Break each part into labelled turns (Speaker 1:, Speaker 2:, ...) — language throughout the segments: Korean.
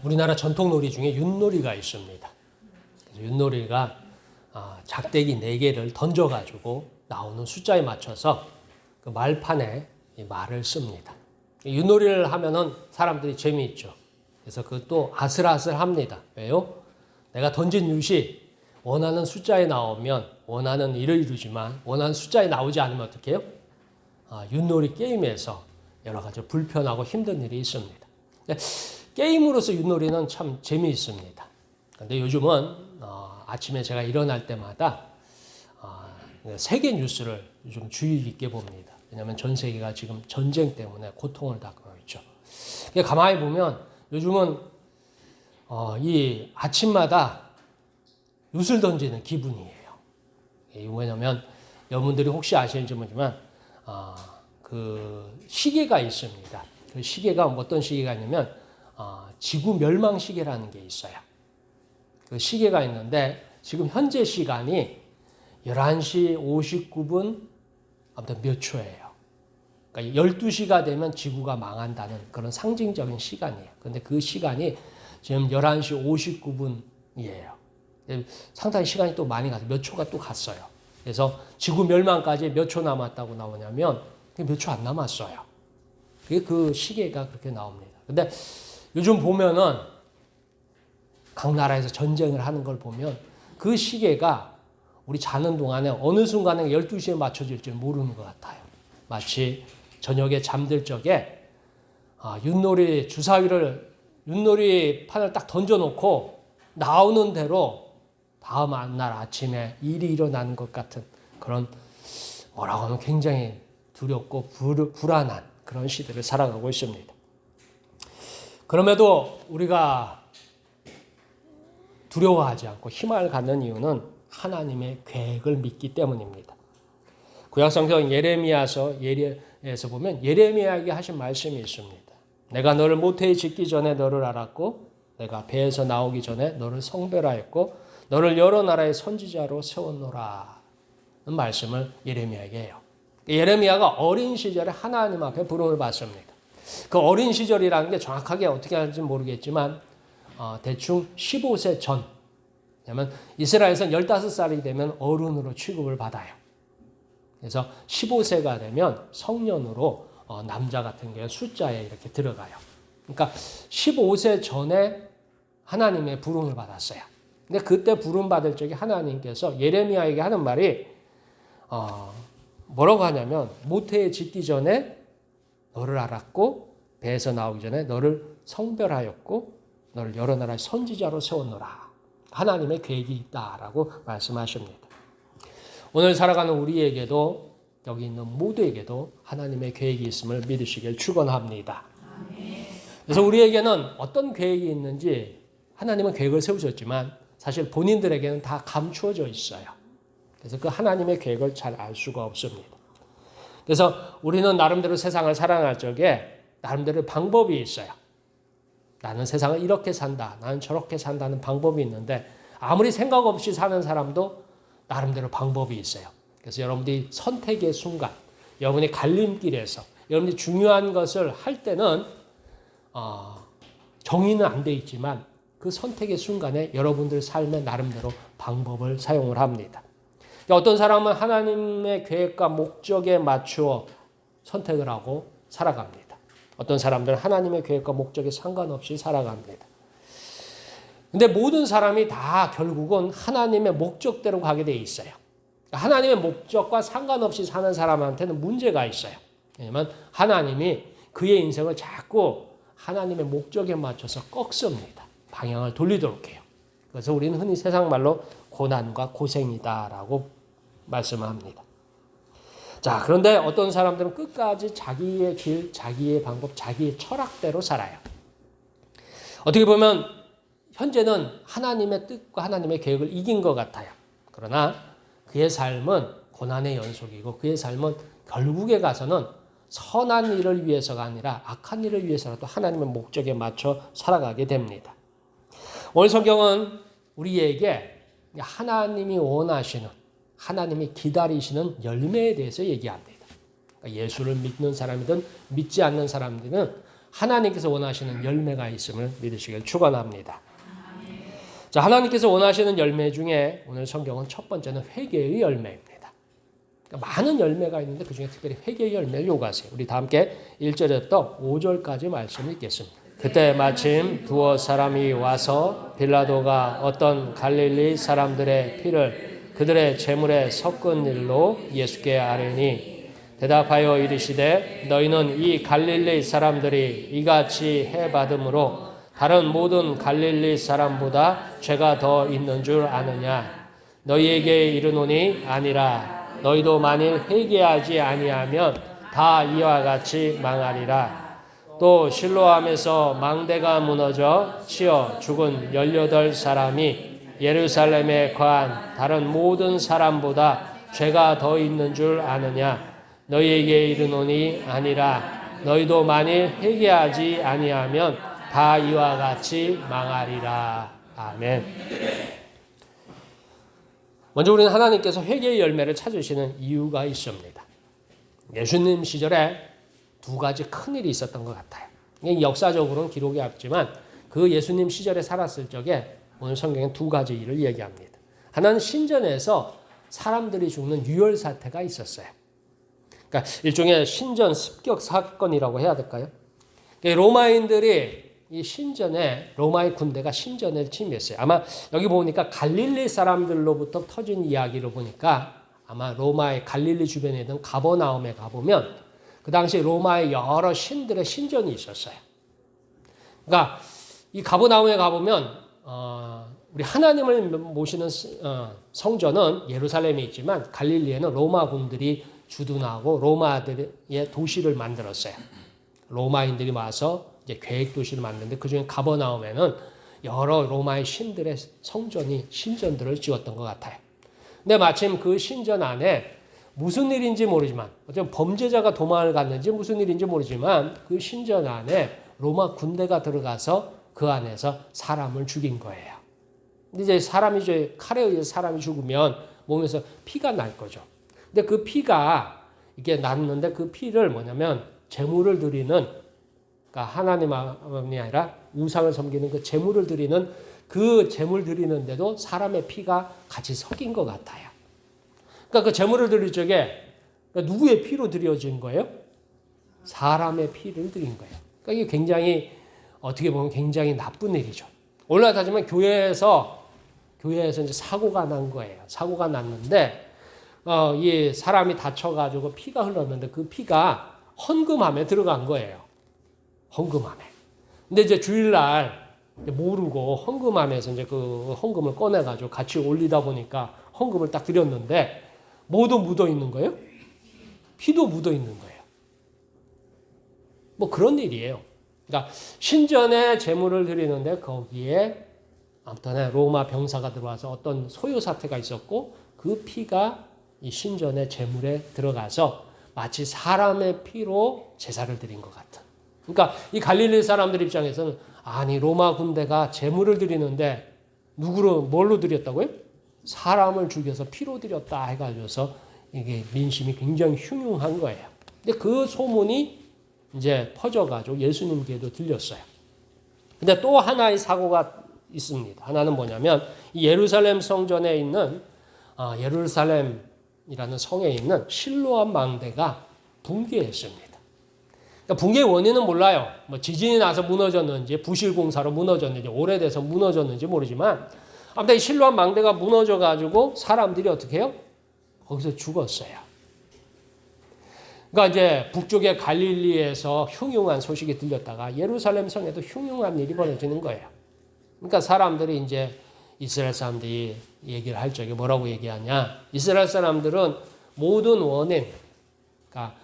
Speaker 1: 우리나라 전통놀이 중에 윷놀이가 있습니다. 그래서 윷놀이가 작대기 4개를 던져가지고 나오는 숫자에 맞춰서 그 말판에 이 말을 씁니다. 윷놀이를 하면은 사람들이 재미있죠. 그래서 그것도 아슬아슬합니다. 왜요? 내가 던진 윷이 원하는 숫자에 나오면 원하는 일을 이루지만 원하는 숫자에 나오지 않으면 어떻게 해요? 윷놀이 게임에서 여러 가지 불편하고 힘든 일이 있습니다. 게임으로서 윷놀이는 참 재미있습니다. 근데 요즘은 아침에 제가 일어날 때마다 세계 뉴스를 좀 주의 깊게 봅니다. 왜냐하면 전 세계가 지금 전쟁 때문에 고통을 당하고 있죠. 가만히 보면 요즘은 이 아침마다 윷을 던지는 기분이에요. 왜냐하면 여러분들이 혹시 아시는지 모르지만 그 시계가 있습니다. 그 시계가 어떤 시계가 있냐면 지구 멸망 시계라는 게 있어요. 그 시계가 있는데 지금 현재 시간이 11시 59분 아무튼 몇 초예요. 그러니까 12시가 되면 지구가 망한다는 그런 상징적인 시간이에요. 그런데 그 시간이 지금 11시 59분이에요. 상당히 시간이 또 많이 가서 몇 초가 또 갔어요. 그래서 지구 멸망까지 몇 초 남았다고 나오냐면 몇 초 안 남았어요. 그게 그 시계가 그렇게 나옵니다. 근데 요즘 보면은 각 나라에서 전쟁을 하는 걸 보면 그 시계가 우리 자는 동안에 어느 순간에 12시에 맞춰질지 모르는 것 같아요. 마치 저녁에 잠들 적에 윷놀이 주사위를 윷놀이 판을 딱 던져놓고 나오는 대로 다음 날 아침에 일이 일어나는 것 같은 그런 뭐라고 하면 굉장히 두렵고 불안한 그런 시대를 살아가고 있습니다. 그럼에도 우리가 두려워하지 않고 희망을 갖는 이유는 하나님의 계획을 믿기 때문입니다. 구약성경 예레미야에서 보면 예레미야에게 하신 말씀이 있습니다. 내가 너를 모태에 짓기 전에 너를 알았고 내가 배에서 나오기 전에 너를 성별하였고 너를 여러 나라의 선지자로 세웠노라 는 말씀을 예레미야에게 해요. 예레미야가 어린 시절에 하나님 앞에 부름을 받습니다. 그 어린 시절이라는 게 정확하게 어떻게 하는지 모르겠지만 대충 15세 전. 왜냐하면 이스라엘에서는 15살이 되면 어른으로 취급을 받아요. 그래서 15세가 되면 성년으로 남자 같은 게 숫자에 이렇게 들어가요. 그러니까 15세 전에 하나님의 부름을 받았어요. 근데 그때 부름 받을 적에 하나님께서 예레미야에게 하는 말이 뭐라고 하냐면 모태에 짓기 전에 너를 알았고 배에서 나오기 전에 너를 성별하였고 너를 여러 나라의 선지자로 세웠노라. 하나님의 계획이 있다라고 말씀하십니다. 오늘 살아가는 우리에게도 여기 있는 모두에게도 하나님의 계획이 있음을 믿으시길 축원합니다. 그래서 우리에게는 어떤 계획이 있는지 하나님은 계획을 세우셨지만 사실 본인들에게는 다 감추어져 있어요. 그래서 그 하나님의 계획을 잘 알 수가 없습니다. 그래서 우리는 나름대로 세상을 살아갈 적에 나름대로 방법이 있어요. 나는 세상을 이렇게 산다. 나는 저렇게 산다는 방법이 있는데 아무리 생각 없이 사는 사람도 나름대로 방법이 있어요. 그래서 여러분들이 선택의 순간, 여러분이 갈림길에서 여러분이 중요한 것을 할 때는 정의는 안 돼 있지만 그 선택의 순간에 여러분들 삶의 나름대로 방법을 사용을 합니다. 어떤 사람은 하나님의 계획과 목적에 맞추어 선택을 하고 살아갑니다. 어떤 사람들은 하나님의 계획과 목적에 상관없이 살아갑니다. 근데 모든 사람이 다 결국은 하나님의 목적대로 가게 돼 있어요. 하나님의 목적과 상관없이 사는 사람한테는 문제가 있어요. 왜냐하면 하나님이 그의 인생을 자꾸 하나님의 목적에 맞춰서 꺾습니다. 방향을 돌리도록 해요. 그래서 우리는 흔히 세상 말로 고난과 고생이다라고 말씀을 합니다. 자, 그런데 어떤 사람들은 끝까지 자기의 길, 자기의 방법, 자기의 철학대로 살아요. 어떻게 보면 현재는 하나님의 뜻과 하나님의 계획을 이긴 것 같아요. 그러나 그의 삶은 고난의 연속이고 그의 삶은 결국에 가서는 선한 일을 위해서가 아니라 악한 일을 위해서라도 하나님의 목적에 맞춰 살아가게 됩니다. 오늘 성경은 우리에게 하나님이 원하시는 하나님이 기다리시는 열매에 대해서 얘기합니다. 그러니까 예수를 믿는 사람이든 믿지 않는 사람들은 하나님께서 원하시는 열매가 있음을 믿으시길 축원합니다. 자, 하나님께서 원하시는 열매 중에 오늘 성경은 첫 번째는 회개의 열매입니다. 그러니까 많은 열매가 있는데 그중에 특별히 회개의 열매를 요구하세요. 우리 다 함께 1절부터 5절까지 말씀을 읽겠습니다. 그때 마침 두어 사람이 와서 빌라도가 어떤 갈릴리 사람들의 피를 그들의 제물에 섞은 일로 예수께 아뢰니 대답하여 이르시되 너희는 이 갈릴리 사람들이 이같이 해받음으로 다른 모든 갈릴리 사람보다 죄가 더 있는 줄 아느냐. 너희에게 이르노니 아니라. 너희도 만일 회개하지 아니하면 다 이와 같이 망하리라. 또 실로암에서 망대가 무너져 치어 죽은 18사람이 예루살렘에 거한 다른 모든 사람보다 죄가 더 있는 줄 아느냐. 너희에게 이르노니 아니라. 너희도 만일 회개하지 아니하면 다 이와 같이 망하리라. 아멘. 먼저 우리는 하나님께서 회개의 열매를 찾으시는 이유가 있습니다. 예수님 시절에 두 가지 큰 일이 있었던 것 같아요. 역사적으로는 기록이 없지만 그 예수님 시절에 살았을 적에 오늘 성경에 두 가지 일을 얘기합니다. 하나는 신전에서 사람들이 죽는 유혈 사태가 있었어요. 그러니까 일종의 신전 습격 사건이라고 해야 될까요? 로마인들이 이 신전에 로마의 군대가 신전을 침입했어요. 아마 여기 보니까 갈릴리 사람들로부터 터진 이야기를 보니까 아마 로마의 갈릴리 주변에 있는 가버나움에 가보면 그 당시 로마의 여러 신들의 신전이 있었어요. 그러니까 이 가버나움에 가보면 우리 하나님을 모시는 성전은 예루살렘에 있지만 갈릴리에는 로마 군들이 주둔하고 로마들의 도시를 만들었어요. 로마인들이 와서 이제 계획 도시를 만드는데 그중에 가버나움에는 여러 로마의 신들의 신전들을 지었던 것 같아요. 근데 마침 그 신전 안에 무슨 일인지 모르지만 어쩌면 범죄자가 도망을 갔는지 무슨 일인지 모르지만 그 신전 안에 로마 군대가 들어가서 그 안에서 사람을 죽인 거예요. 근데 이제 사람이 이제 칼에 의해서 사람이 죽으면 몸에서 피가 날 거죠. 근데 그 피가 이게 났는데 그 피를 뭐냐면 제물을 드리는 그러니까 하나님이 아니라 우상을 섬기는 그 제물을 드리는 그 제물 드리는데도 사람의 피가 같이 섞인 것 같아요. 그러니까 그 제물을 드릴 적에 그러니까 누구의 피로 드려진 거예요? 사람의 피를 드린 거예요. 그러니까 이게 굉장히 어떻게 보면 굉장히 나쁜 일이죠. 오늘날 따지면 교회에서 이제 사고가 난 거예요. 사고가 났는데 이 사람이 다쳐가지고 피가 흘렀는데 그 피가 헌금함에 들어간 거예요. 헌금함에. 근데 이제 주일날 모르고 헌금함에서 이제 그 헌금을 꺼내가지고 같이 올리다 보니까 헌금을 딱 드렸는데 뭐도 묻어 있는 거예요? 피도 묻어 있는 거예요. 뭐 그런 일이에요. 그러니까 신전에 제물을 드리는데 거기에 아무튼 로마 병사가 들어와서 어떤 소요 사태가 있었고 그 피가 이 신전의 제물에 들어가서 마치 사람의 피로 제사를 드린 것 같은. 그러니까 이 갈릴리 사람들 입장에서는 아니 로마 군대가 제물을 드리는데 뭘로 드렸다고요? 사람을 죽여서 피로 드렸다 해가지고서 이게 민심이 굉장히 흉흉한 거예요. 근데 그 소문이 이제 퍼져가지고 예수님께도 들렸어요. 근데 또 하나의 사고가 있습니다. 하나는 뭐냐면 이 예루살렘 성전에 있는 예루살렘이라는 성에 있는 실로암 망대가 붕괴했습니다. 그러니까 붕괴의 원인은 몰라요. 뭐 지진이 나서 무너졌는지 부실공사로 무너졌는지 오래돼서 무너졌는지 모르지만 아무튼 이 실로암 망대가 무너져가지고 사람들이 어떻게 해요? 거기서 죽었어요. 그러니까 이제 북쪽의 갈릴리에서 흉흉한 소식이 들렸다가 예루살렘 성에도 흉흉한 일이 벌어지는 거예요. 그러니까 사람들이 이제 이스라엘 사람들이 얘기를 할 적에 뭐라고 얘기하냐. 이스라엘 사람들은 모든 원인, 그러니까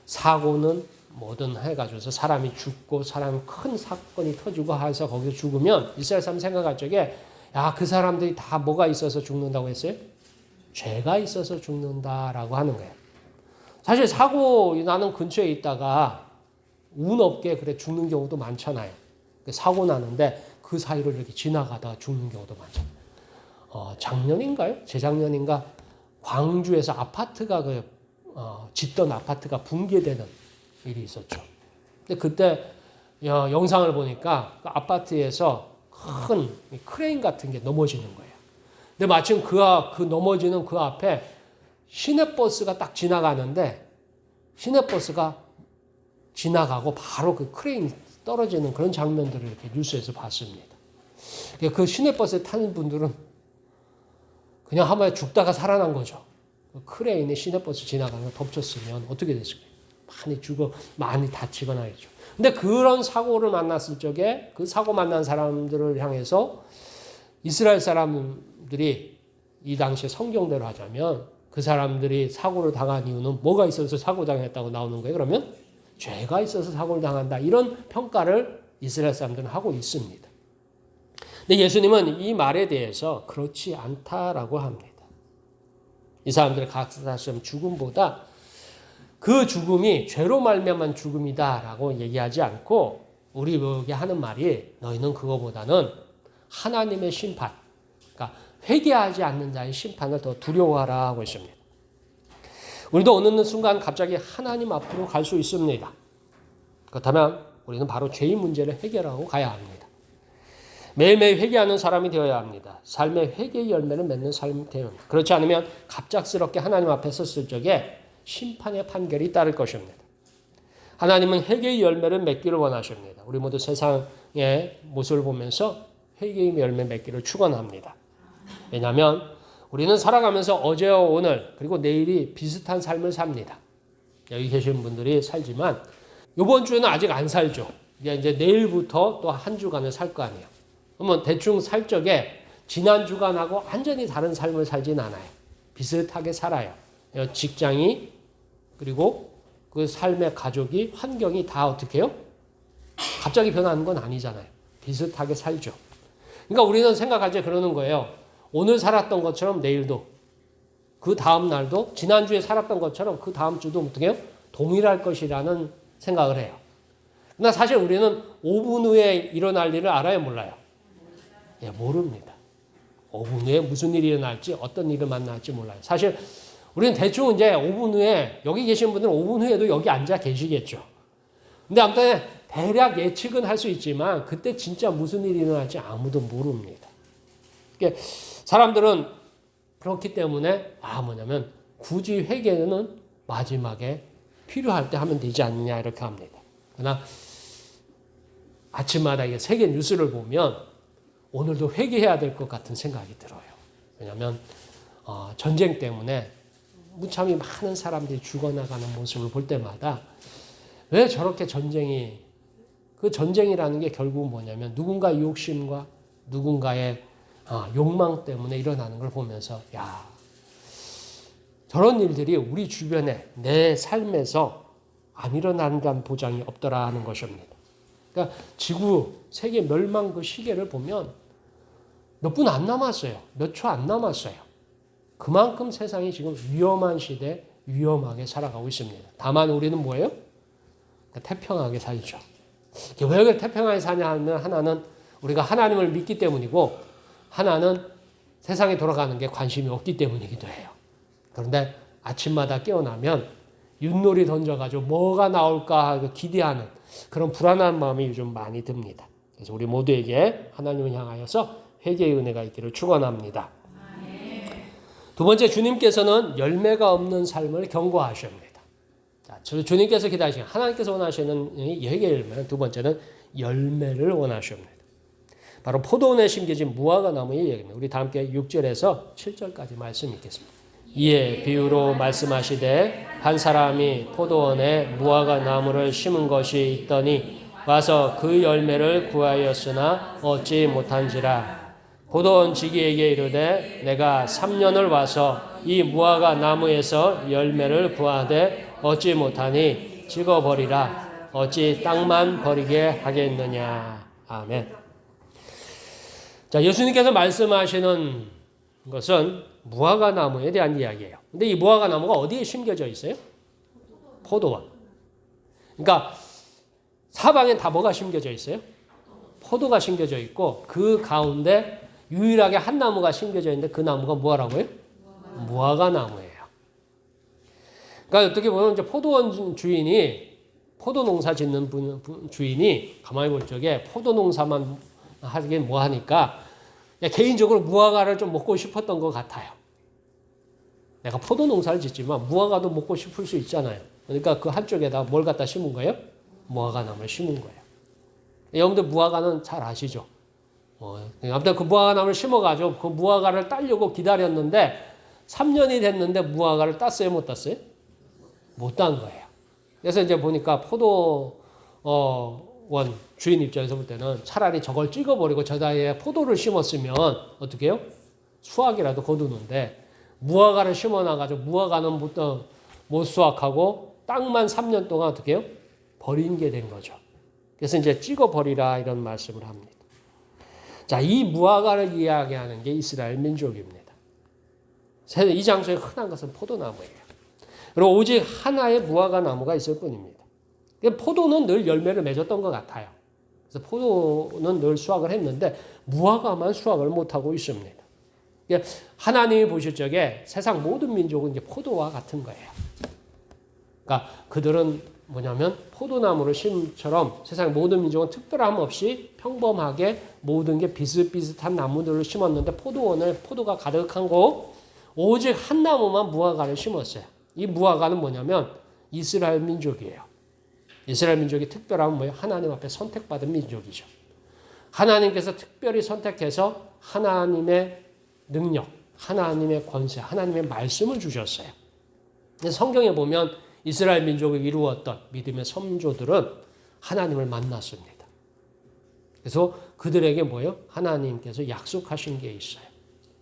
Speaker 1: 사고는 뭐든 해가지고서 사람이 죽고 사람이 큰 사건이 터지고 해서 거기서 죽으면 이스라엘 사람 생각할 적에 야, 그 사람들이 다 뭐가 있어서 죽는다고 했어요? 죄가 있어서 죽는다라고 하는 거예요. 사실 사고 나는 근처에 있다가 운 없게 그래 죽는 경우도 많잖아요. 사고 나는데 그 사이를 이렇게 지나가다가 죽는 경우도 많잖아요. 작년인가요? 재작년인가? 광주에서 아파트가 짓던 아파트가 붕괴되는 일이 있었죠. 근데 그때 영상을 보니까 그 아파트에서 큰 크레인 같은 게 넘어지는 거예요. 근데 마침 그 넘어지는 그 앞에 시내버스가 딱 지나가는데 시내버스가 지나가고 바로 그 크레인이 떨어지는 그런 장면들을 이렇게 뉴스에서 봤습니다. 그 시내버스에 타는 분들은 그냥 한 번에 죽다가 살아난 거죠. 그 크레인이 시내버스 지나가는 거 덮쳤으면 어떻게 됐을까요? 많이 다치거나 했죠. 근데 그런 사고를 만났을 적에 그 사고 만난 사람들을 향해서 이스라엘 사람들이 이 당시에 성경대로 하자면 그 사람들이 사고를 당한 이유는 뭐가 있어서 사고 당했다고 나오는 거예요? 그러면 죄가 있어서 사고를 당한다. 이런 평가를 이스라엘 사람들은 하고 있습니다. 근데 예수님은 이 말에 대해서 그렇지 않다라고 합니다. 이 사람들의 각사스럼 죽음보다 그 죽음이 죄로 말미암은 죽음이다라고 얘기하지 않고 우리에게 하는 말이 너희는 그거보다는 하나님의 심판, 그러니까 회개하지 않는 자의 심판을 더 두려워하라 하고 있습니다. 우리도 어느 순간 갑자기 하나님 앞으로 갈 수 있습니다. 그렇다면 우리는 바로 죄의 문제를 해결하고 가야 합니다. 매일매일 회개하는 사람이 되어야 합니다. 삶의 회개의 열매를 맺는 삶이 되어야 합니다. 그렇지 않으면 갑작스럽게 하나님 앞에 섰을 적에 심판의 판결이 따를 것입니다. 하나님은 회개의 열매를 맺기를 원하십니다. 우리 모두 세상의 모습을 보면서 회개의 열매 맺기를 축원합니다. 왜냐하면 우리는 살아가면서 어제와 오늘 그리고 내일이 비슷한 삶을 삽니다. 여기 계신 분들이 살지만 이번 주에는 아직 안 살죠. 이제 내일부터 또 한 주간을 살 거 아니에요. 그러면 대충 살 적에 지난 주간하고 완전히 다른 삶을 살진 않아요. 비슷하게 살아요. 직장이 그리고 그 삶의 가족이 환경이 다 어떻게 해요? 갑자기 변하는 건 아니잖아요. 비슷하게 살죠. 그러니까 우리는 생각할 때 그러는 거예요. 오늘 살았던 것처럼 내일도 그 다음 날도 지난주에 살았던 것처럼 그 다음 주도 어떻게 해요? 동일할 것이라는 생각을 해요. 그러나 사실 우리는 5분 후에 일어날 일을 알아요? 몰라요? 예, 모릅니다. 5분 후에 무슨 일이 일어날지 어떤 일을 만날지 몰라요. 사실 우리는 대충 이제 5분 후에 여기 계신 분들은 5분 후에도 여기 앉아 계시겠죠. 근데 아무튼 대략 예측은 할 수 있지만 그때 진짜 무슨 일이 일어날지 아무도 모릅니다. 그러니까 사람들은 그렇기 때문에 뭐냐면 굳이 회개는 마지막에 필요할 때 하면 되지 않느냐 이렇게 합니다. 그러나 아침마다 이게 세계 뉴스를 보면 오늘도 회개해야 될 것 같은 생각이 들어요. 왜냐하면 전쟁 때문에 무참히 많은 사람들이 죽어나가는 모습을 볼 때마다 왜 저렇게 그 전쟁이라는 게 결국은 뭐냐면 누군가의 욕심과 누군가의 욕망 때문에 일어나는 걸 보면서 저런 일들이 우리 주변에 내 삶에서 안 일어난다는 보장이 없더라 하는 것입니다. 그러니까 지구 세계 멸망 그 시계를 보면 몇 분 안 남았어요. 몇 초 안 남았어요. 그만큼 세상이 지금 위험한 시대 위험하게 살아가고 있습니다. 다만 우리는 뭐예요? 태평하게 살죠. 왜 그렇게 태평하게 사냐는 하나는 우리가 하나님을 믿기 때문이고 하나는 세상에 돌아가는 게 관심이 없기 때문이기도 해요. 그런데 아침마다 깨어나면 윷놀이 던져가지고 뭐가 나올까 기대하는 그런 불안한 마음이 요즘 많이 듭니다. 그래서 우리 모두에게 하나님을 향하여서 회개의 은혜가 있기를 축원합니다. 두 번째, 주님께서는 열매가 없는 삶을 경고하십니다. 자, 주님께서 기다리시는 하나님께서 원하시는 회개의 열매는 두 번째는 열매를 원하십니다. 바로 포도원에 심겨진 무화과 나무의 얘기입니다. 우리 다 함께 6절에서 7절까지 말씀 읽겠습니다. 이에 비유로 말씀하시되 한 사람이 포도원에 무화과 나무를 심은 것이 있더니 와서 그 열매를 구하였으나 얻지 못한지라. 포도원 지기에게 이르되 내가 3년을 와서 이 무화과 나무에서 열매를 구하되 얻지 못하니 찍어버리라. 어찌 땅만 버리게 하겠느냐. 아멘. 자, 예수님께서 말씀하시는 것은 무화과 나무에 대한 이야기예요. 근데 이 무화과 나무가 어디에 심겨져 있어요? 포도원. 그러니까 사방에 다 뭐가 심겨져 있어요? 포도가 심겨져 있고 그 가운데 유일하게 한 나무가 심겨져 있는데 그 나무가 뭐라고요? 무화과 나무예요. 그러니까 어떻게 보면 이제 포도원 주인이 포도 농사 짓는 주인이 가만히 볼 적에 포도 농사만 하긴 뭐 하니까 개인적으로 무화과를 좀 먹고 싶었던 것 같아요. 내가 포도 농사를 짓지만 무화과도 먹고 싶을 수 있잖아요. 그러니까 그 한쪽에다 뭘 갖다 심은 거예요? 무화과 나무를 심은 거예요. 여러분들 무화과는 잘 아시죠? 아무튼 그 무화과 나무를 심어가지고 그 무화과를 따려고 기다렸는데 3년이 됐는데 무화과를 땄어요? 못 땄어요? 못 딴 거예요. 그래서 이제 보니까 포도원 주인 입장에서 볼 때는 차라리 저걸 찍어버리고 저다에 포도를 심었으면 어떻게 해요? 수확이라도 거두는데 무화과를 심어놔가지고 무화과는 못 수확하고 땅만 3년 동안 어떻게 해요? 버린 게 된 거죠. 그래서 이제 찍어버리라 이런 말씀을 합니다. 자, 이 무화과를 이야기하는 게 이스라엘 민족입니다. 이 장소에 흔한 것은 포도나무예요. 그리고 오직 하나의 무화과 나무가 있을 뿐입니다. 포도는 늘 열매를 맺었던 것 같아요. 그래서 포도는 늘 수확을 했는데 무화과만 수확을 못하고 있습니다. 하나님이 보실 적에 세상 모든 민족은 이제 포도와 같은 거예요. 그러니까 그들은 뭐냐면 포도나무를 심처럼 세상 모든 민족은 특별함 없이 평범하게 모든 게 비슷비슷한 나무들을 심었는데 포도원에 포도가 가득한 곳 오직 한 나무만 무화과를 심었어요. 이 무화과는 뭐냐면 이스라엘 민족이에요. 이스라엘 민족이 특별함은 뭐예요? 하나님 앞에 선택받은 민족이죠. 하나님께서 특별히 선택해서 하나님의 능력, 하나님의 권세, 하나님의 말씀을 주셨어요. 성경에 보면 이스라엘 민족을 이루었던 믿음의 선조들은 하나님을 만났습니다. 그래서 그들에게 뭐예요? 하나님께서 약속하신 게 있어요.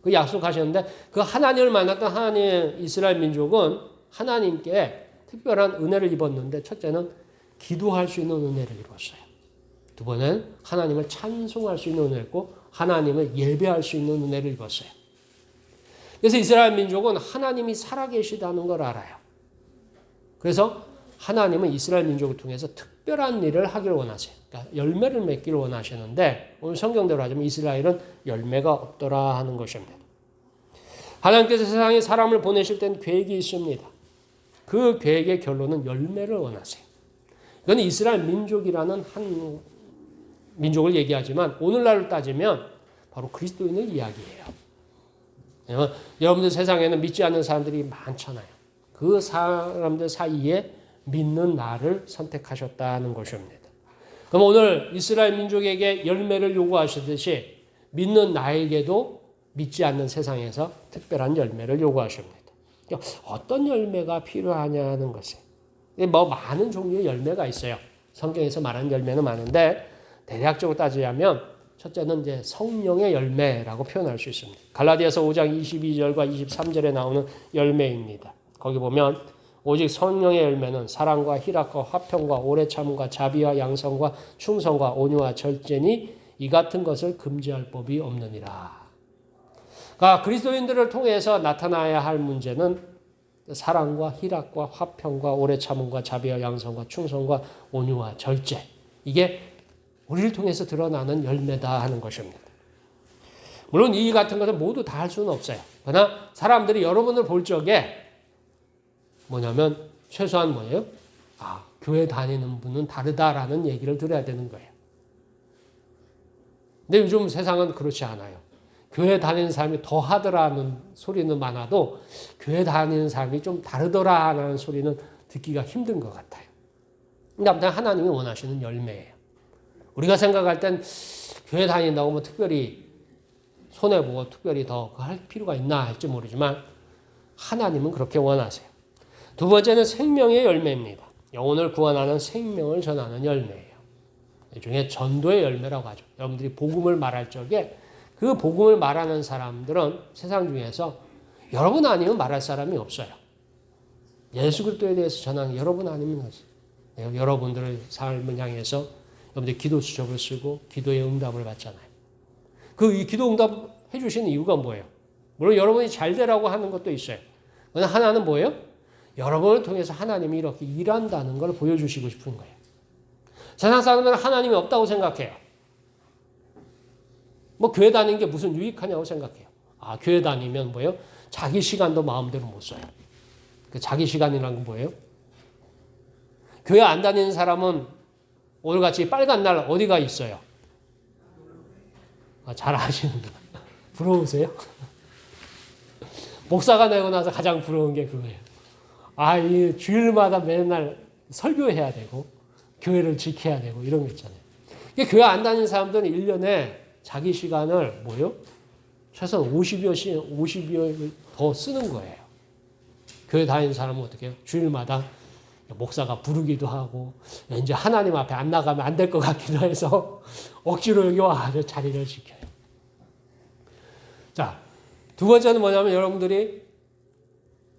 Speaker 1: 그 약속하셨는데 그 하나님을 만났던 하나님 이스라엘 민족은 하나님께 특별한 은혜를 입었는데 첫째는 기도할 수 있는 은혜를 입었어요. 두 번은 하나님을 찬송할 수 있는 은혜를 입고 하나님을 예배할 수 있는 은혜를 입었어요. 그래서 이스라엘 민족은 하나님이 살아계시다는 걸 알아요. 그래서 하나님은 이스라엘 민족을 통해서 특별한 일을 하기를 원하세요. 그러니까 열매를 맺기를 원하시는데 오늘 성경대로 하자면 이스라엘은 열매가 없더라 하는 것입니다. 하나님께서 세상에 사람을 보내실 때는 계획이 있습니다. 그 계획의 결론은 열매를 원하세요. 이건 이스라엘 민족이라는 한 민족을 얘기하지만 오늘날로 따지면 바로 그리스도인의 이야기예요. 여러분들 세상에는 믿지 않는 사람들이 많잖아요. 그 사람들 사이에 믿는 나를 선택하셨다는 것입니다. 그럼 오늘 이스라엘 민족에게 열매를 요구하시듯이 믿는 나에게도 믿지 않는 세상에서 특별한 열매를 요구하십니다. 어떤 열매가 필요하냐는 것에 뭐 많은 종류의 열매가 있어요. 성경에서 말하는 열매는 많은데 대략적으로 따지자면 첫째는 이제 성령의 열매라고 표현할 수 있습니다. 갈라디아서 5장 22절과 23절에 나오는 열매입니다. 거기 보면 오직 성령의 열매는 사랑과 희락과 화평과 오래 참음과 자비와 양성과 충성과 온유와 절제니 이 같은 것을 금지할 법이 없느니라. 그러니까 그리스도인들을 통해서 나타나야 할 문제는 사랑과 희락과 화평과 오래 참음과 자비와 양성과 충성과 온유와 절제. 이게 우리를 통해서 드러나는 열매다 하는 것입니다. 물론 이 같은 것을 모두 다 할 수는 없어요. 그러나 사람들이 여러분을 볼 적에 뭐냐면 최소한 뭐예요? 교회 다니는 분은 다르다라는 얘기를 들어야 되는 거예요. 근데 요즘 세상은 그렇지 않아요. 교회 다니는 사람이 더 하더라는 소리는 많아도 교회 다니는 사람이 좀 다르더라라는 소리는 듣기가 힘든 것 같아요. 근데 아무튼 하나님이 원하시는 열매예요. 우리가 생각할 땐 교회 다닌다고 뭐 특별히 손해보고 특별히 더 할 필요가 있나 할지 모르지만 하나님은 그렇게 원하세요. 두 번째는 생명의 열매입니다. 영혼을 구원하는 생명을 전하는 열매예요. 일종의 전도의 열매라고 하죠. 여러분들이 복음을 말할 적에 그 복음을 말하는 사람들은 세상 중에서 여러분 아니면 말할 사람이 없어요. 예수 그리스도에 대해서 전하는 여러분 아니면 없어요. 여러분들의 삶을 향해서 여러분들이 기도 수첩을 쓰고 기도의 응답을 받잖아요. 이 기도 응답 해주시는 이유가 뭐예요? 물론 여러분이 잘 되라고 하는 것도 있어요. 그러나 하나는 뭐예요? 여러분을 통해서 하나님이 이렇게 일한다는 걸 보여주시고 싶은 거예요. 세상 사람들은 하나님이 없다고 생각해요. 뭐 교회 다니는 게 무슨 유익하냐고 생각해요. 교회 다니면 뭐예요? 자기 시간도 마음대로 못 써요. 그 자기 시간이라는 건 뭐예요? 교회 안 다니는 사람은 오늘같이 빨간 날 어디가 있어요? 잘 아시는구나. 부러우세요? 목사가 되고 나서 가장 부러운 게 그거예요. 이 주일마다 맨날 설교해야 되고 교회를 지켜야 되고 이런 거 있잖아요. 교회 안 다니는 사람들은 1년에 자기 시간을 최소한 50여를 더 쓰는 거예요. 교회 다니는 사람은 어떻게 해요? 주일마다 목사가 부르기도 하고 이제 하나님 앞에 안 나가면 안 될 것 같기도 해서 억지로 여기 와서 자리를 지켜요. 자, 두 번째는 뭐냐면 여러분들이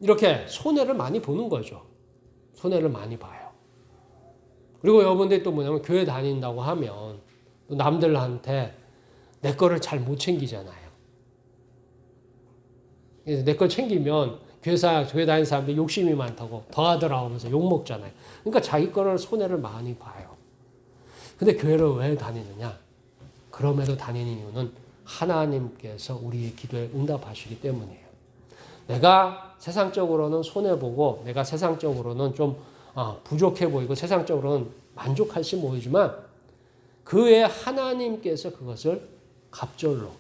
Speaker 1: 이렇게 손해를 많이 보는 거죠. 손해를 많이 봐요. 그리고 여러분들이 또 뭐냐면 교회 다닌다고 하면 또 남들한테 내 거를 잘 못 챙기잖아요. 그래서 내 걸 챙기면 교회 다니는 사람들이 욕심이 많다고 더 하더라고 하면서 욕먹잖아요. 그러니까 자기 거를 손해를 많이 봐요. 근데 교회를 왜 다니느냐? 그럼에도 다니는 이유는 하나님께서 우리의 기도에 응답하시기 때문이에요. 내가 세상적으로는 손해보고 내가 세상적으로는 좀 부족해 보이고 세상적으로는 만족할지 모르지만 그 외에 하나님께서 그것을 갑절로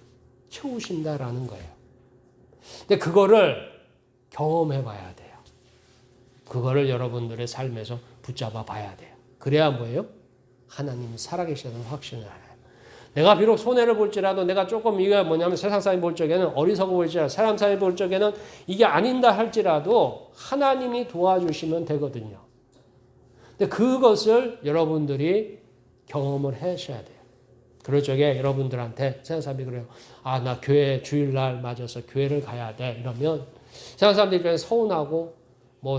Speaker 1: 채우신다라는 거예요. 근데 그거를 경험해 봐야 돼요. 그거를 여러분들의 삶에서 붙잡아 봐야 돼요. 그래야 뭐예요? 하나님이 살아계시다는 확신을 알아요. 내가 비록 손해를 볼지라도 내가 조금 이게 뭐냐면 세상 사람이 볼 적에는 어리석어 볼지라도 사람 사람이 볼 적에는 이게 아닌다 할지라도 하나님이 도와주시면 되거든요. 근데 그것을 여러분들이 경험을 하셔야 돼요. 그럴 적에 여러분들한테 세상 사람이 그래요. 나 교회 주일날 맞아서 교회를 가야 돼. 이러면 세상 사람들 입장에서 서운하고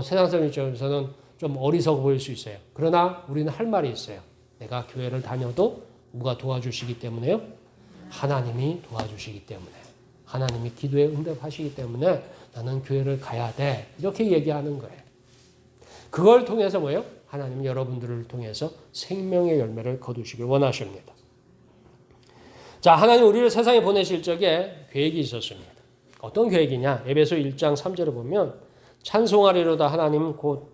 Speaker 1: 세상 사람 입장에서는 좀 어리석어 보일 수 있어요. 그러나 우리는 할 말이 있어요. 내가 교회를 다녀도 누가 도와주시기 때문에요? 하나님이 도와주시기 때문에. 하나님이 기도에 응답하시기 때문에 나는 교회를 가야 돼. 이렇게 얘기하는 거예요. 그걸 통해서 뭐예요? 하나님은 여러분들을 통해서 생명의 열매를 거두시길 원하십니다. 자, 하나님 우리를 세상에 보내실 적에 계획이 있었습니다. 어떤 계획이냐? 에베소 1장 3절을 보면 찬송하리로다 하나님 곧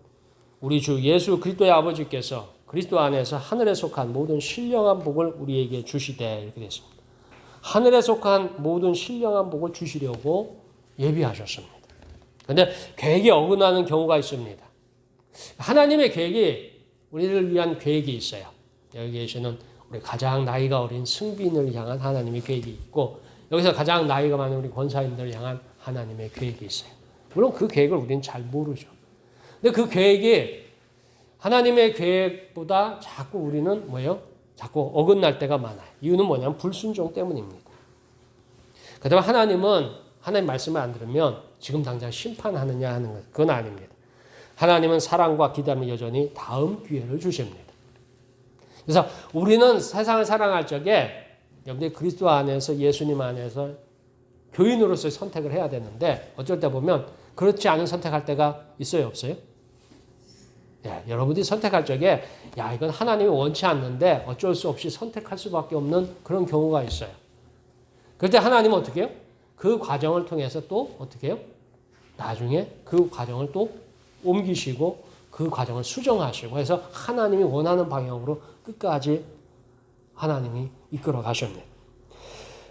Speaker 1: 우리 주 예수 그리스도의 아버지께서 그리스도 안에서 하늘에 속한 모든 신령한 복을 우리에게 주시되 이렇게 됐습니다. 하늘에 속한 모든 신령한 복을 주시려고 예비하셨습니다. 그런데 계획이 어긋나는 경우가 있습니다. 하나님의 계획이 우리를 위한 계획이 있어요. 여기 계시는 우리 가장 나이가 어린 승빈을 향한 하나님의 계획이 있고 여기서 가장 나이가 많은 우리 권사님들을 향한 하나님의 계획이 있어요. 물론 그 계획을 우리는 잘 모르죠. 근데 그 계획이 하나님의 계획보다 자꾸 우리는 뭐예요? 자꾸 어긋날 때가 많아요. 이유는 뭐냐면 불순종 때문입니다. 그다음에 하나님은 하나님 말씀을 안 들으면 지금 당장 심판하느냐 하는 것 그건 아닙니다. 하나님은 사랑과 기다림을 여전히 다음 기회를 주십니다. 그래서 우리는 세상을 살아갈 적에 여러분들이 그리스도 안에서 예수님 안에서 교인으로서의 선택을 해야 되는데 어쩔 때 보면 그렇지 않은 선택할 때가 있어요, 없어요? 여러분들이 선택할 적에 이건 하나님이 원치 않는데 어쩔 수 없이 선택할 수밖에 없는 그런 경우가 있어요. 그럴 때 하나님은 어떻게 해요? 그 과정을 통해서 또 어떻게 해요? 나중에 그 과정을 또 옮기시고 그 과정을 수정하시고 해서 하나님이 원하는 방향으로 끝까지 하나님이 이끌어 가셨네요.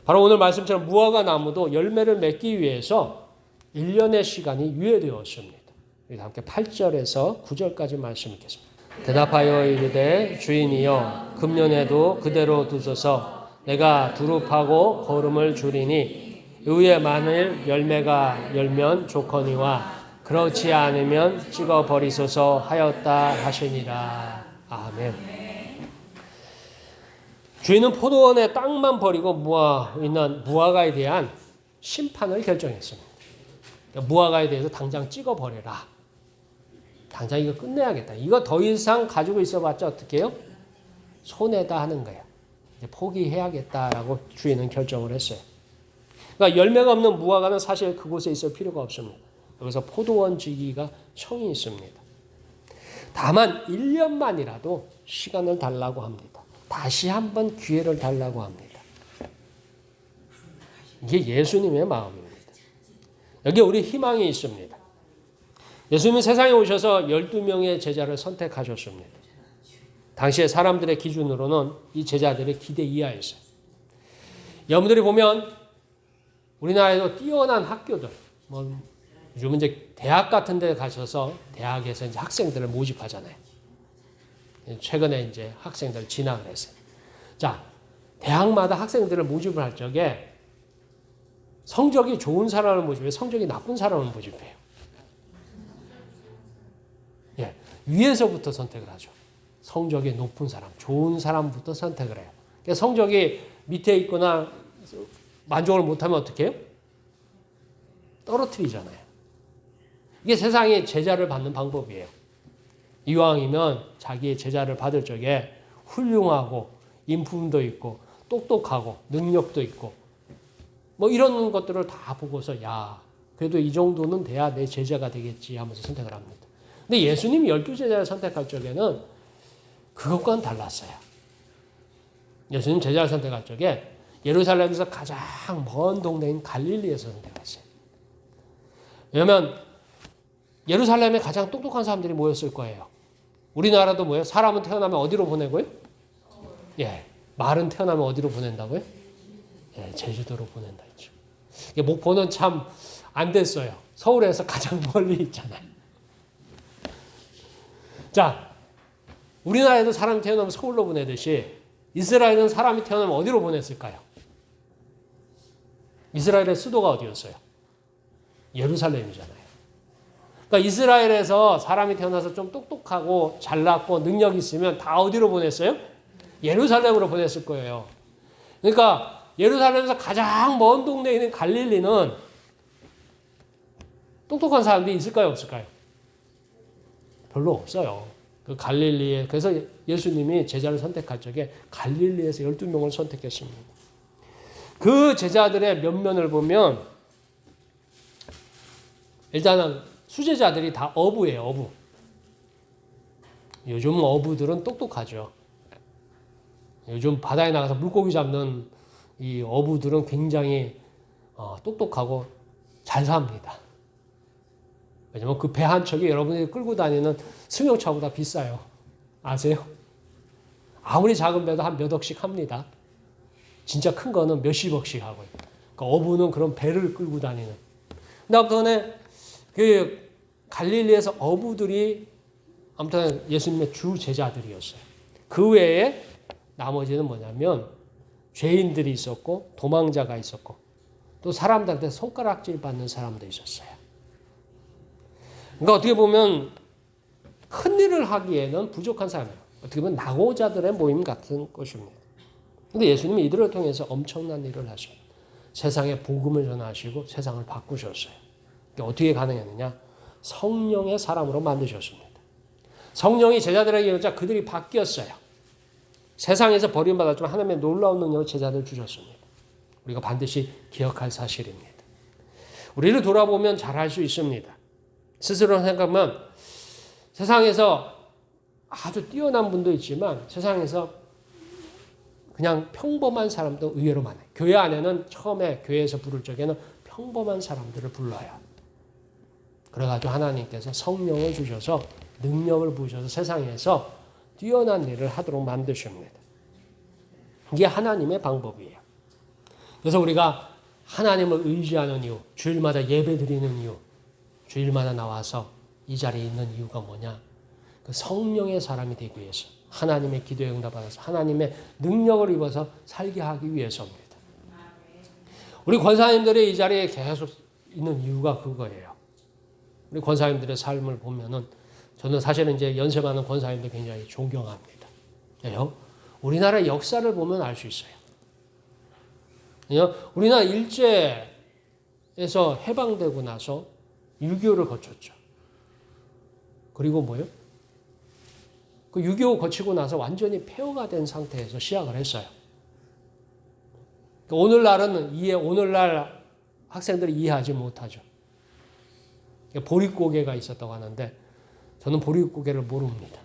Speaker 1: 바로 오늘 말씀처럼 무화과 나무도 열매를 맺기 위해서 1년의 시간이 유예되었습니다. 함께 8절에서 9절까지 말씀 읽겠습니다. 대답하여 이르되 주인이여 금년에도 그대로 두소서 내가 두릅하고 거름을 줄이니 의에 만일 열매가 열면 좋거니와 그렇지 않으면 찍어버리소서 하였다 하시니라. 아멘. 주인은 포도원의 땅만 버리고 무화과에 대한 심판을 결정했습니다. 무화과에 대해서 당장 찍어버려라. 당장 이거 끝내야겠다. 이거 더 이상 가지고 있어봤자 어떻게 해요? 손해다 하는 거예요. 이제 포기해야겠다라고 주인은 결정을 했어요. 그러니까 열매가 없는 무화과는 사실 그곳에 있을 필요가 없습니다. 여기서 포도원 지기가 청이 있습니다. 다만 1년만이라도 시간을 달라고 합니다. 다시 한번 기회를 달라고 합니다. 이게 예수님의 마음입니다. 여기 우리 희망이 있습니다. 예수님은 세상에 오셔서 12명의 제자를 선택하셨습니다. 당시에 사람들의 기준으로는 이 제자들의 기대 이하였어요. 여러분들이 보면 우리나라에도 뛰어난 학교들, 요즘은 이제 대학 같은 데 가셔서 대학에서 이제 학생들을 모집하잖아요. 최근에 이제 학생들 진학을 했어요. 자, 대학마다 학생들을 모집을 할 적에 성적이 좋은 사람을 모집해요? 성적이 나쁜 사람을 모집해요? 예, 위에서부터 선택을 하죠. 성적이 높은 사람, 좋은 사람부터 선택을 해요. 그러니까 성적이 밑에 있거나 만족을 못하면 어떻게 해요? 떨어뜨리잖아요. 이게 세상에 제자를 받는 방법이에요. 이왕이면 자기의 제자를 받을 적에 훌륭하고 인품도 있고 똑똑하고 능력도 있고 뭐 이런 것들을 다 보고서 야 그래도 이 정도는 돼야 내 제자가 되겠지 하면서 선택을 합니다. 근데 예수님이 12제자를 선택할 적에는 그것과는 달랐어요. 예수님 제자를 선택할 적에 예루살렘에서 가장 먼 동네인 갈릴리에서 선택했어요. 왜냐하면 예루살렘에 가장 똑똑한 사람들이 모였을 거예요. 우리나라도 뭐예요? 사람은 태어나면 어디로 보내고요? 예, 말은 태어나면 어디로 보낸다고요? 예, 제주도로 보낸다 했죠. 목포는 참 안 됐어요. 서울에서 가장 멀리 있잖아요. 자, 우리나라에도 사람이 태어나면 서울로 보내듯이 이스라엘은 사람이 태어나면 어디로 보냈을까요? 이스라엘의 수도가 어디였어요? 예루살렘이잖아요. 그러니까 이스라엘에서 사람이 태어나서 좀 똑똑하고 잘났고 능력이 있으면 다 어디로 보냈어요? 예루살렘으로 보냈을 거예요. 그러니까 예루살렘에서 가장 먼 동네에 있는 갈릴리는 똑똑한 사람들이 있을까요? 없을까요? 별로 없어요. 그 갈릴리에 그래서 예수님이 제자를 선택할 적에 갈릴리에서 12명을 선택했습니다. 그 제자들의 면면을 보면 일단은 수제자들이 다 어부예요. 어부. 요즘 어부들은 똑똑하죠. 요즘 바다에 나가서 물고기 잡는 이 어부들은 굉장히 똑똑하고 잘 삽니다. 왜냐면 그 배 한 척이 여러분이 끌고 다니는 승용차보다 비싸요. 아세요? 아무리 작은 배도 한 몇 억씩 합니다. 진짜 큰 거는 몇십억씩 하고요. 그러니까 어부는 그런 배를 끌고 다니는. 근데 아무튼 그 갈릴리에서 어부들이 아무튼 예수님의 주 제자들이었어요. 그 외에 나머지는 뭐냐면 죄인들이 있었고 도망자가 있었고 또 사람들한테 손가락질 받는 사람도 있었어요. 그러니까 어떻게 보면 큰 일을 하기에는 부족한 사람이에요. 어떻게 보면 낙오자들의 모임 같은 것입니다. 그런데 예수님이 이들을 통해서 엄청난 일을 하셨어요. 세상에 복음을 전하시고 세상을 바꾸셨어요. 어떻게 가능했느냐? 성령의 사람으로 만드셨습니다. 성령이 제자들에게 임자 그들이 바뀌었어요. 세상에서 버림받았지만 하나님의 놀라운 능력을 제자들 주셨습니다. 우리가 반드시 기억할 사실입니다. 우리를 돌아보면 잘 알 수 있습니다. 스스로 생각하면 세상에서 아주 뛰어난 분도 있지만 세상에서 그냥 평범한 사람도 의외로 많아요. 교회 안에는 처음에 교회에서 부를 적에는 평범한 사람들을 불러요. 그래가지고 하나님께서 성령을 주셔서 능력을 부으셔서 세상에서 뛰어난 일을 하도록 만드십니다. 이게 하나님의 방법이에요. 그래서 우리가 하나님을 의지하는 이유, 주일마다 예배 드리는 이유, 주일마다 나와서 이 자리에 있는 이유가 뭐냐? 그 성령의 사람이 되기 위해서 하나님의 기도에 응답받아서 하나님의 능력을 입어서 살게 하기 위해서입니다. 우리 권사님들이 이 자리에 계속 있는 이유가 그거예요. 우리 권사님들의 삶을 보면은 저는 사실은 이제 연세 많은 권사님들 굉장히 존경합니다. 왜요? 우리나라 역사를 보면 알 수 있어요. 우리나라 일제에서 해방되고 나서 6.25를 거쳤죠. 그리고 뭐요? 그 6.25 거치고 나서 완전히 폐허가 된 상태에서 시작을 했어요. 오늘날 학생들이 이해하지 못하죠. 보릿고개가 있었다고 하는데 저는 보릿고개를 모릅니다.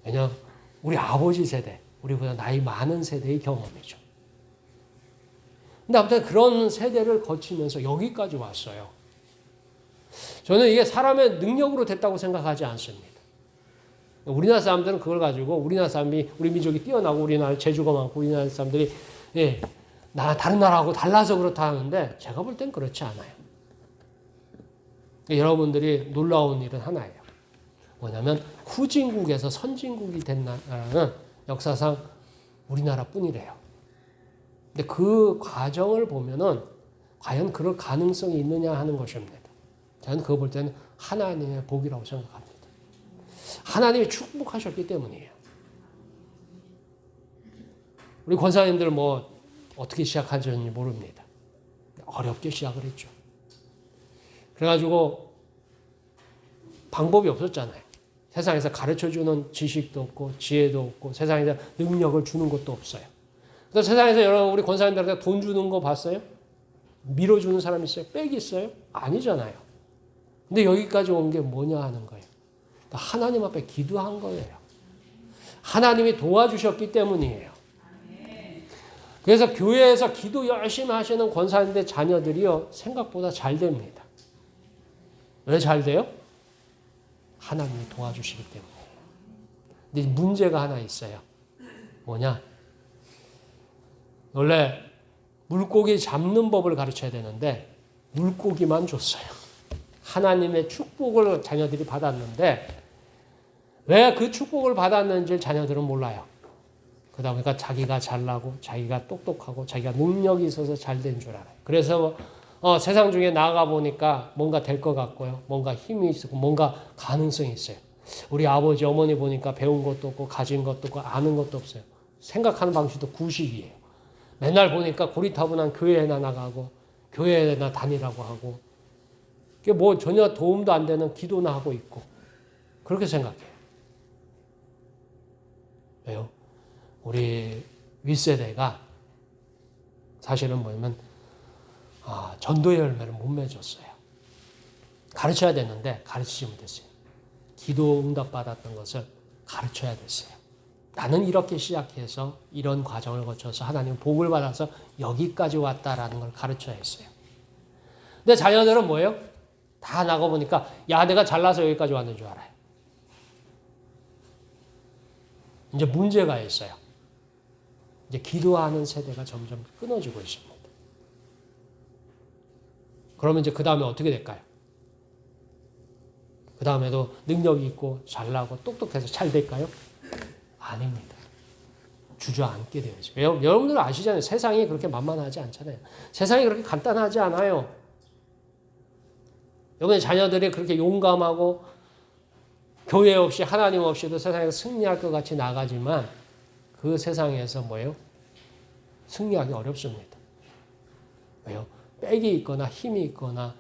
Speaker 1: 왜냐하면 우리 아버지 세대, 우리보다 나이 많은 세대의 경험이죠. 근데 아무튼 그런 세대를 거치면서 여기까지 왔어요. 저는 이게 사람의 능력으로 됐다고 생각하지 않습니다. 우리나라 사람들은 그걸 가지고 우리나라 사람이 우리 민족이 뛰어나고 우리나라 재주가 많고 우리나라 사람들이 다른 나라하고 달라서 그렇다 하는데 제가 볼 땐 그렇지 않아요. 여러분들이 놀라운 일은 하나예요. 뭐냐면 후진국에서 선진국이 된 나라는 역사상 우리나라뿐이래요. 근데 그 과정을 보면은 과연 그럴 가능성이 있느냐 하는 것입니다. 저는 그거 볼 때는 하나님의 복이라고 생각합니다. 하나님이 축복하셨기 때문이에요. 우리 권사님들 뭐 어떻게 시작하셨는지 모릅니다. 어렵게 시작을 했죠. 그래가지고 방법이 없었잖아요. 세상에서 가르쳐주는 지식도 없고 지혜도 없고 세상에서 능력을 주는 것도 없어요. 그래서 세상에서 여러분 우리 권사님들한테 돈 주는 거 봤어요? 밀어주는 사람 있어요? 빽이 있어요? 아니잖아요. 근데 여기까지 온 게 뭐냐 하는 거예요. 하나님 앞에 기도한 거예요. 하나님이 도와주셨기 때문이에요. 그래서 교회에서 기도 열심히 하시는 권사님들 자녀들이요 생각보다 잘 됩니다. 왜 잘 돼요? 하나님이 도와주시기 때문이에요. 근데 문제가 하나 있어요. 뭐냐? 원래 물고기 잡는 법을 가르쳐야 되는데 물고기만 줬어요. 하나님의 축복을 자녀들이 받았는데 왜 그 축복을 받았는지 자녀들은 몰라요. 그러다 보니까 자기가 잘나고 자기가 똑똑하고 자기가 능력이 있어서 잘 된 줄 알아요. 그래서 세상 중에 나아가 보니까 뭔가 될 것 같고요. 뭔가 힘이 있고 뭔가 가능성이 있어요. 우리 아버지 어머니 보니까 배운 것도 없고 가진 것도 없고 아는 것도 없어요. 생각하는 방식도 구식이에요. 맨날 보니까 고리타분한 교회에나 나가고 교회에나 다니라고 하고 그게 뭐 전혀 도움도 안 되는 기도나 하고 있고 그렇게 생각해요. 왜요? 우리 윗세대가 사실은 뭐냐면 전도의 열매를 못 맺었어요. 가르쳐야 되는데 가르치지 못했어요. 기도 응답 받았던 것을 가르쳐야 됐어요. 나는 이렇게 시작해서 이런 과정을 거쳐서 하나님 복을 받아서 여기까지 왔다라는 걸 가르쳐야 했어요. 근데 자녀들은 뭐예요? 다 나가보니까 야 내가 잘나서 여기까지 왔는 줄 알아요. 이제 문제가 있어요. 이제 기도하는 세대가 점점 끊어지고 있습니다. 그러면 이제 그 다음에 어떻게 될까요? 그 다음에도 능력이 있고 잘나고 똑똑해서 잘 될까요? 아닙니다. 주저앉게 되어 있어요. 여러분들 아시잖아요. 세상이 그렇게 만만하지 않잖아요. 세상이 그렇게 간단하지 않아요. 여러분의 자녀들이 그렇게 용감하고 교회 없이 하나님 없이도 세상에서 승리할 것 같이 나가지만 그 세상에서 뭐예요? 승리하기 어렵습니다. 왜요? 빽이 있거나 힘이 있거나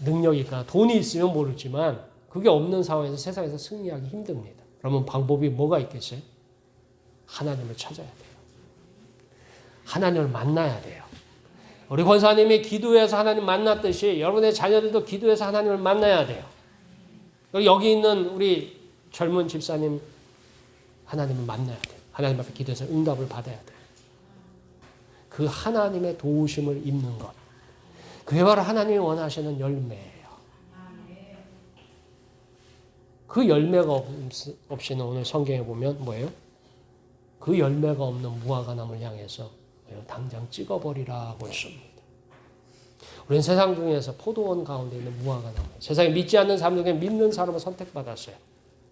Speaker 1: 능력이 있거나 돈이 있으면 모르지만 그게 없는 상황에서 세상에서 승리하기 힘듭니다. 그러면 방법이 뭐가 있겠어요? 하나님을 찾아야 돼요. 하나님을 만나야 돼요. 우리 권사님이 기도해서 하나님 만났듯이 여러분의 자녀들도 기도해서 하나님을 만나야 돼요. 여기 있는 우리 젊은 집사님 하나님을 만나야 돼요. 하나님 앞에 기도해서 응답을 받아야 돼요. 그 하나님의 도우심을 입는 것. 그게 바로 하나님이 원하시는 열매예요. 그 열매가 없이는 오늘 성경에 보면 뭐예요? 그 열매가 없는 무화과나무를 향해서 당장 찍어버리라고 했습니다. 우리는 세상 중에서 포도원 가운데 있는 무화과나무. 세상에 믿지 않는 사람 중에 믿는 사람을 선택받았어요.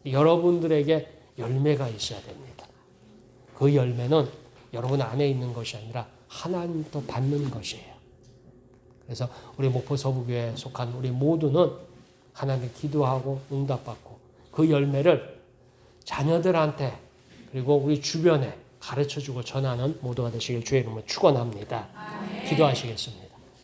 Speaker 1: 여러분들에게 열매가 있어야 됩니다. 그 열매는 여러분 안에 있는 것이 아니라 하나님부터 받는 것이에요. 그래서 우리 목포 서부교회에 속한 우리 모두는 하나님 기도하고 응답받고 그 열매를 자녀들한테 그리고 우리 주변에 가르쳐주고 전하는 모두가 되시길 주의 이름으로 축원합니다. 기도하시겠습니다.